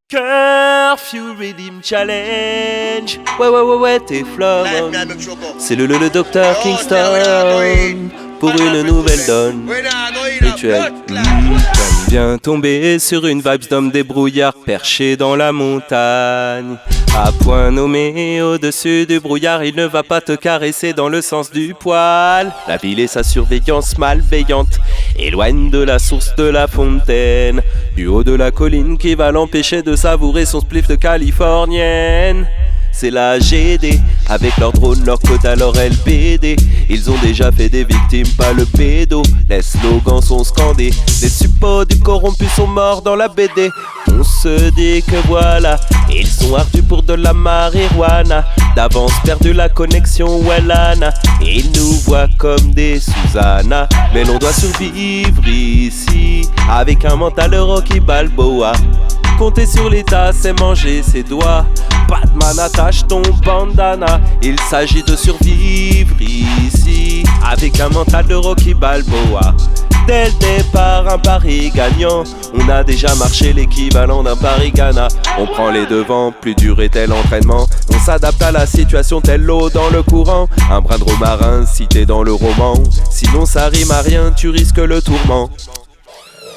Curfew Redeem Challenge. Ouais, t'es Florent. C'est le docteur Kingston pour une nouvelle donne rituelle. J'aime bien tomber sur une vibes d'homme débrouillard perché dans la montagne. À point nommé au-dessus du brouillard, il ne va pas te caresser dans le sens du poil. La ville et sa surveillance malveillante éloigne de la source de la fontaine, du haut de la colline qui va l'empêcher de savourer son spliff de californienne. C'est la GD, avec leur drone, leur quota, leur LBD. Ils ont déjà fait des victimes, pas le pédo. Les slogans sont scandés, les suppôts du corrompu sont morts dans la BD. On se dit que voilà, ils sont ardus pour de la marijuana. D'avance perdu la connexion Wellana. Ils nous voient comme des Susanna. Mais l'on doit survivre ici, avec un mental Rocky Balboa. Compter sur l'état, c'est manger ses doigts. Batman attache ton bandana. Il s'agit de survivre ici, avec un mental de Rocky Balboa. Dès le départ, un pari gagnant. On a déjà marché l'équivalent d'un Paris-Ghana. On prend les devants, plus dur est tel l'entraînement. On s'adapte à la situation telle l'eau dans le courant. Un brin de romarin cité dans le roman. Sinon ça rime à rien, tu risques le tourment.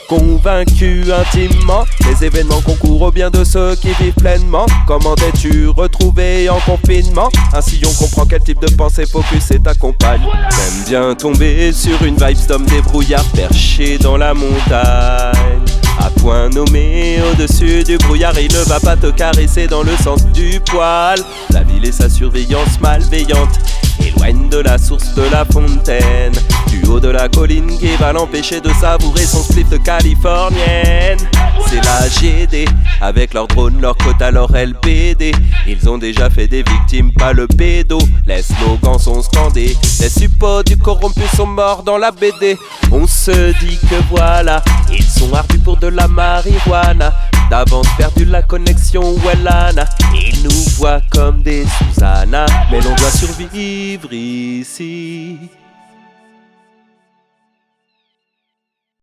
Convaincu intimement, les événements concourent au bien de ceux qui vivent pleinement. Comment t'es-tu retrouvé en confinement? Ainsi on comprend quel type de pensée focus et t'accompagne. J'aime bien tomber sur une vibe d'homme débrouillard perché dans la montagne. À point nommé au-dessus du brouillard, il ne va pas te caresser dans le sens du poil. La ville et sa surveillance malveillante éloigne de la source de la fontaine, du haut de la colline qui va l'empêcher de savourer son spliff de californienne. C'est la GD, avec leur drone, leur quota, leur LBD. Ils ont déjà fait des victimes, pas le pédo. Les slogans sont scandés, les suppôts du corrompu sont morts dans la BD. On se dit que voilà, ils sont ardus pour de la marijuana. D'avance perdu la connexion Wellana. Ils nous voient comme des Susanna. Mais l'on doit survivre ici,